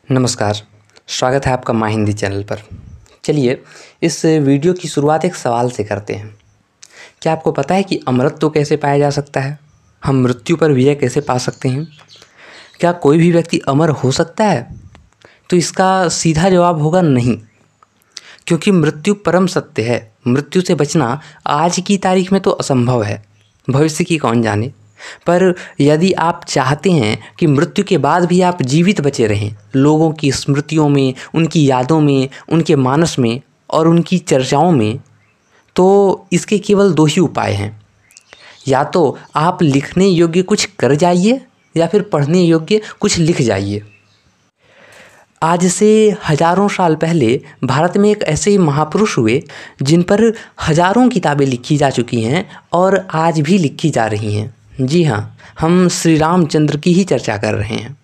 नमस्कार, स्वागत है आपका माँ हिंदी चैनल पर। चलिए इस वीडियो की शुरुआत एक सवाल से करते हैं। क्या आपको पता है कि अमरत्व कैसे पाया जा सकता है? हम मृत्यु पर विजय कैसे पा सकते हैं? क्या कोई भी व्यक्ति अमर हो सकता है? तो इसका सीधा जवाब होगा नहीं, क्योंकि मृत्यु परम सत्य है। मृत्यु से बचना आज की तारीख में तो असंभव है, भविष्य की कौन जाने। पर यदि आप चाहते हैं कि मृत्यु के बाद भी आप जीवित बचे रहें, लोगों की स्मृतियों में, उनकी यादों में, उनके मानस में और उनकी चर्चाओं में, तो इसके केवल दो ही उपाय हैं। या तो आप लिखने योग्य कुछ कर जाइए या फिर पढ़ने योग्य कुछ लिख जाइए। आज से हजारों साल पहले भारत में एक ऐसे महापुरुष हुए जिन पर हजारों किताबें लिखी जा चुकी हैं और आज भी लिखी जा रही हैं। जी हाँ, हम श्री रामचंद्र की ही चर्चा कर रहे हैं।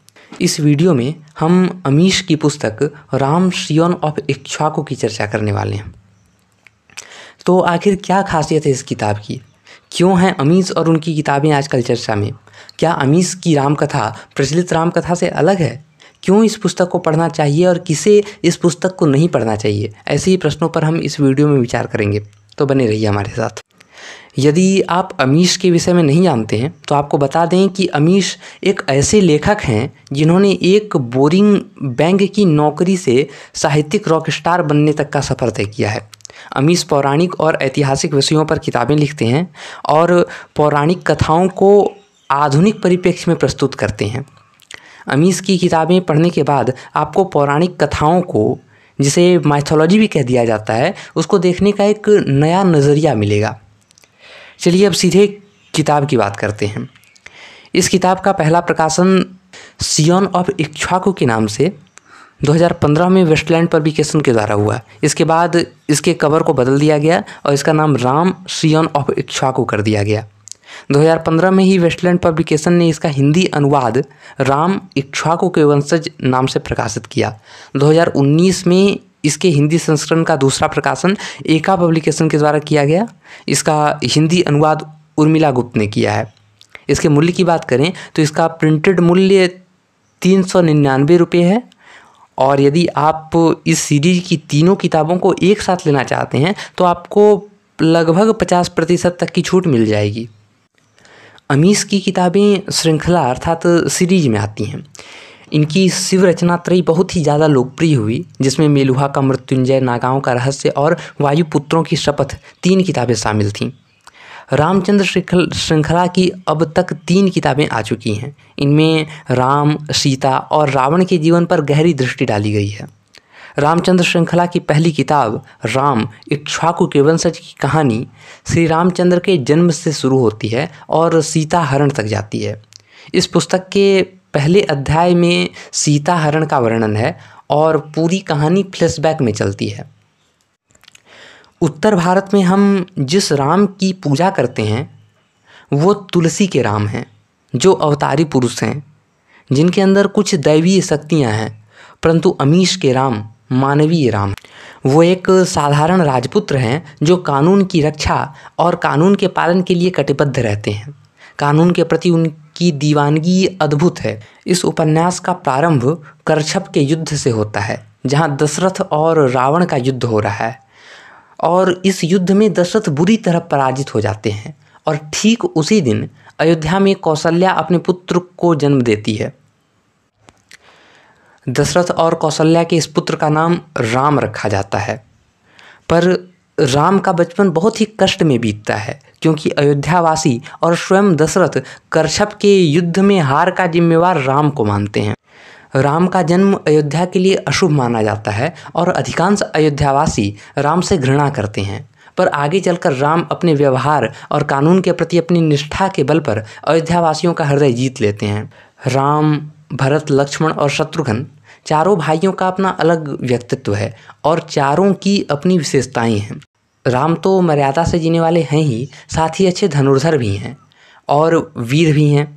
इस वीडियो में हम अमीश की पुस्तक राम सन ऑफ इक्ष्वाकु की चर्चा करने वाले हैं। तो आखिर क्या खासियत है इस किताब की? क्यों हैं अमीश और उनकी किताबें आजकल चर्चा में? क्या अमीश की रामकथा प्रचलित रामकथा से अलग है? क्यों इस पुस्तक को पढ़ना चाहिए और किसे इस पुस्तक को नहीं पढ़ना चाहिए? ऐसे ही प्रश्नों पर हम इस वीडियो में विचार करेंगे, तो बने रहिए हमारे साथ। यदि आप अमीश के विषय में नहीं जानते हैं तो आपको बता दें कि अमीश एक ऐसे लेखक हैं जिन्होंने एक बोरिंग बैंक की नौकरी से साहित्यिक रॉकस्टार बनने तक का सफ़र तय किया है। अमीश पौराणिक और ऐतिहासिक विषयों पर किताबें लिखते हैं और पौराणिक कथाओं को आधुनिक परिप्रेक्ष्य में प्रस्तुत करते हैं। अमीश की किताबें पढ़ने के बाद आपको पौराणिक कथाओं को, जिसे माइथोलॉजी भी कह दिया जाता है, उसको देखने का एक नया नज़रिया मिलेगा। चलिए अब सीधे किताब की बात करते हैं। इस किताब का पहला प्रकाशन सन ऑफ इक्ष्वाकु के नाम से 2015 में वेस्टलैंड पब्लिकेशन के द्वारा हुआ। इसके बाद इसके कवर को बदल दिया गया और इसका नाम राम सन ऑफ इक्ष्वाकु कर दिया गया। 2015 में ही वेस्टलैंड पब्लिकेशन ने इसका हिंदी अनुवाद राम इक्ष्वाकु के वंशज नाम से प्रकाशित किया। 2019 में इसके हिंदी संस्करण का दूसरा प्रकाशन एका पब्लिकेशन के द्वारा किया गया। इसका हिंदी अनुवाद उर्मिला गुप्त ने किया है। इसके मूल्य की बात करें तो इसका प्रिंटेड मूल्य 399 रुपये है, और यदि आप इस सीरीज की तीनों किताबों को एक साथ लेना चाहते हैं तो आपको लगभग 50% तक की छूट मिल जाएगी। अमीश की किताबें श्रृंखला अर्थात सीरीज में आती हैं। इनकी शिव रचना त्रयी बहुत ही ज़्यादा लोकप्रिय हुई, जिसमें मेलुहा का मृत्युंजय, नागाओं का रहस्य और वायुपुत्रों की शपथ 3 किताबें शामिल थीं। रामचंद्र श्रृंखला की अब तक 3 किताबें आ चुकी हैं। इनमें राम, सीता और रावण के जीवन पर गहरी दृष्टि डाली गई है। रामचंद्र श्रृंखला की पहली किताब राम इक्ष्वाकु के वंशज की कहानी श्री रामचंद्र के जन्म से शुरू होती है और सीता हरण तक जाती है। इस पुस्तक के पहले अध्याय में सीता हरण का वर्णन है और पूरी कहानी फ्लैशबैक में चलती है। उत्तर भारत में हम जिस राम की पूजा करते हैं वो तुलसी के राम हैं, जो अवतारी पुरुष हैं, जिनके अंदर कुछ दैवीय शक्तियां हैं। परंतु अमीश के राम मानवीय राम। वो एक साधारण राजपुत्र हैं जो कानून की रक्षा और कानून के पालन के लिए कटिबद्ध रहते हैं। कानून के प्रति उनकी दीवानगी अद्भुत है। इस उपन्यास का प्रारंभ करछप के युद्ध से होता है, जहां दशरथ और रावण का युद्ध हो रहा है, और इस युद्ध में दशरथ बुरी तरह पराजित हो जाते हैं। और ठीक उसी दिन अयोध्या में कौशल्या अपने पुत्र को जन्म देती है। दशरथ और कौशल्या के इस पुत्र का नाम राम रखा जाता है। पर राम का बचपन बहुत ही कष्ट में बीतता है, क्योंकि अयोध्यावासी और स्वयं दशरथ करछप के युद्ध में हार का जिम्मेवार राम को मानते हैं। राम का जन्म अयोध्या के लिए अशुभ माना जाता है और अधिकांश अयोध्यावासी राम से घृणा करते हैं। पर आगे चलकर राम अपने व्यवहार और कानून के प्रति अपनी निष्ठा के बल पर अयोध्यावासियों का हृदय जीत लेते हैं। राम, भरत, लक्ष्मण और शत्रुघ्न चारों भाइयों का अपना अलग व्यक्तित्व है और चारों की अपनी विशेषताएं हैं। राम तो मर्यादा से जीने वाले हैं ही, साथ ही अच्छे धनुर्धर भी हैं और वीर भी हैं।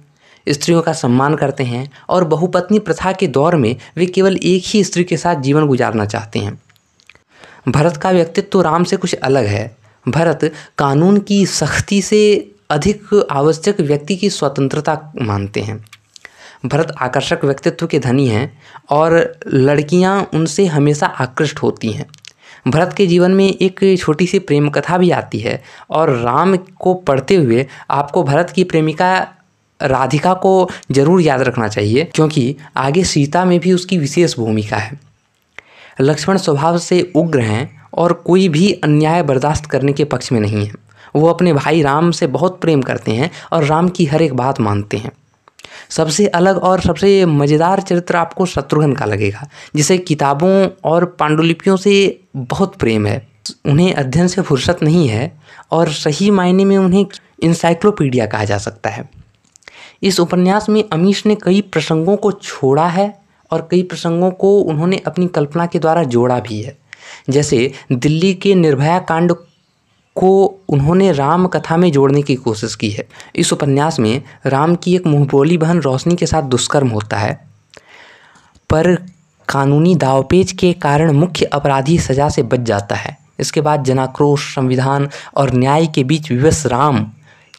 स्त्रियों का सम्मान करते हैं और बहुपत्नी प्रथा के दौर में वे केवल एक ही स्त्री के साथ जीवन गुजारना चाहते हैं। भरत का व्यक्तित्व राम से कुछ अलग है। भरत कानून की सख्ती से अधिक आवश्यक व्यक्ति की स्वतंत्रता मानते हैं। भरत आकर्षक व्यक्तित्व के धनी हैं और लड़कियां उनसे हमेशा आकृष्ट होती हैं। भरत के जीवन में एक छोटी सी प्रेम कथा भी आती है और राम को पढ़ते हुए आपको भरत की प्रेमिका राधिका को जरूर याद रखना चाहिए, क्योंकि आगे सीता में भी उसकी विशेष भूमिका है। लक्ष्मण स्वभाव से उग्र हैं और कोई भी अन्याय बर्दाश्त करने के पक्ष में नहीं है। वो अपने भाई राम से बहुत प्रेम करते हैं और राम की हर एक बात मानते हैं। सबसे अलग और सबसे मज़ेदार चरित्र आपको शत्रुघ्न का लगेगा, जिसे किताबों और पांडुलिपियों से बहुत प्रेम है। उन्हें अध्ययन से फुर्सत नहीं है और सही मायने में उन्हें इंसाइक्लोपीडिया कहा जा सकता है। इस उपन्यास में अमीश ने कई प्रसंगों को छोड़ा है और कई प्रसंगों को उन्होंने अपनी कल्पना के द्वारा जोड़ा भी है। जैसे दिल्ली के निर्भया कांड को उन्होंने राम कथा में जोड़ने की कोशिश की है। इस उपन्यास में राम की एक मुंहबोली बहन रोशनी के साथ दुष्कर्म होता है, पर कानूनी दांवपेच के कारण मुख्य अपराधी सज़ा से बच जाता है। इसके बाद जनाक्रोश, संविधान और न्याय के बीच विवश राम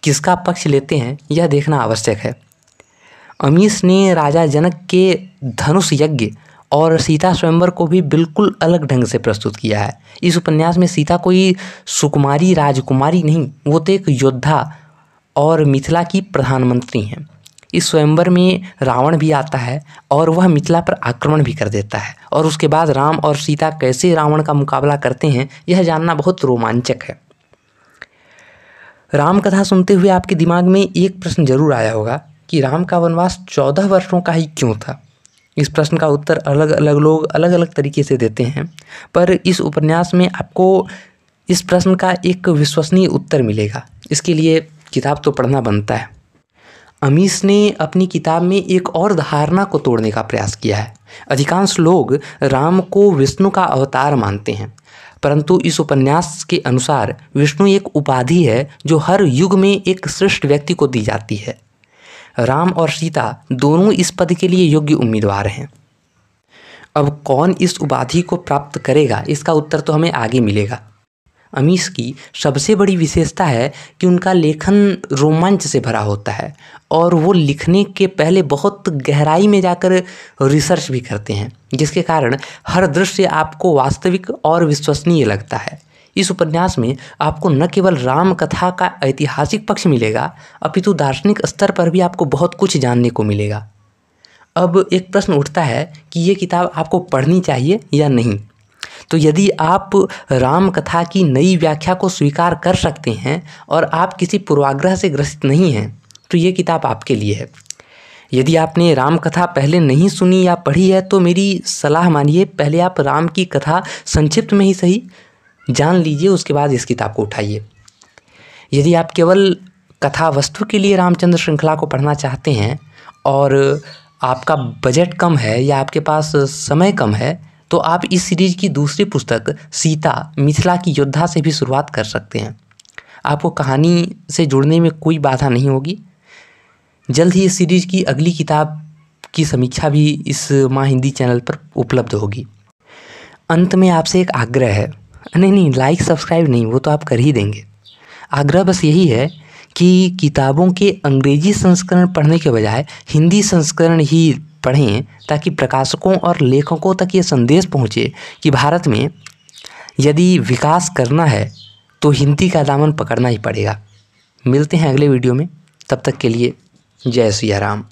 किसका पक्ष लेते हैं, यह देखना आवश्यक है। अमीश ने राजा जनक के धनुष यज्ञ और सीता स्वयंवर को भी बिल्कुल अलग ढंग से प्रस्तुत किया है। इस उपन्यास में सीता कोई सुकुमारी राजकुमारी नहीं, वो तो एक योद्धा और मिथिला की प्रधानमंत्री हैं। इस स्वयंवर में रावण भी आता है और वह मिथिला पर आक्रमण भी कर देता है, और उसके बाद राम और सीता कैसे रावण का मुकाबला करते हैं, यह जानना बहुत रोमांचक है। राम कथा सुनते हुए आपके दिमाग में एक प्रश्न जरूर आया होगा कि राम का वनवास 14 वर्षों का ही क्यों था। इस प्रश्न का उत्तर अलग अलग लोग अलग अलग तरीके से देते हैं, पर इस उपन्यास में आपको इस प्रश्न का एक विश्वसनीय उत्तर मिलेगा। इसके लिए किताब तो पढ़ना बनता है। अमीश ने अपनी किताब में एक और धारणा को तोड़ने का प्रयास किया है। अधिकांश लोग राम को विष्णु का अवतार मानते हैं, परंतु इस उपन्यास के अनुसार विष्णु एक उपाधि है जो हर युग में एक श्रेष्ठ व्यक्ति को दी जाती है। राम और सीता दोनों इस पद के लिए योग्य उम्मीदवार हैं। अब कौन इस उपाधि को प्राप्त करेगा, इसका उत्तर तो हमें आगे मिलेगा। अमीश की सबसे बड़ी विशेषता है कि उनका लेखन रोमांच से भरा होता है और वो लिखने के पहले बहुत गहराई में जाकर रिसर्च भी करते हैं, जिसके कारण हर दृश्य आपको वास्तविक और विश्वसनीय लगता है। इस उपन्यास में आपको न केवल राम कथा का ऐतिहासिक पक्ष मिलेगा, अपितु दार्शनिक स्तर पर भी आपको बहुत कुछ जानने को मिलेगा। अब एक प्रश्न उठता है कि ये किताब आपको पढ़नी चाहिए या नहीं। तो यदि आप राम कथा की नई व्याख्या को स्वीकार कर सकते हैं और आप किसी पूर्वाग्रह से ग्रसित नहीं हैं, तो ये किताब आपके लिए है। यदि आपने राम कथा पहले नहीं सुनी या पढ़ी है, तो मेरी सलाह मानिए, पहले आप राम की कथा संक्षिप्त में ही सही जान लीजिए, उसके बाद इस किताब को उठाइए। यदि आप केवल कथा वस्तु के लिए रामचंद्र श्रृंखला को पढ़ना चाहते हैं और आपका बजट कम है या आपके पास समय कम है, तो आप इस सीरीज की दूसरी पुस्तक सीता मिथिला की योद्धा से भी शुरुआत कर सकते हैं। आपको कहानी से जुड़ने में कोई बाधा नहीं होगी। जल्द ही इस सीरीज की अगली किताब की समीक्षा भी इस माँ हिंदी चैनल पर उपलब्ध होगी। अंत में आपसे एक आग्रह है, नहीं लाइक सब्सक्राइब नहीं, वो तो आप कर ही देंगे। आग्रह बस यही है कि किताबों के अंग्रेजी संस्करण पढ़ने के बजाय हिंदी संस्करण ही पढ़ें, ताकि प्रकाशकों और लेखकों तक ये संदेश पहुँचे कि भारत में यदि विकास करना है तो हिंदी का दामन पकड़ना ही पड़ेगा। मिलते हैं अगले वीडियो में, तब तक के लिए जय सिया राम।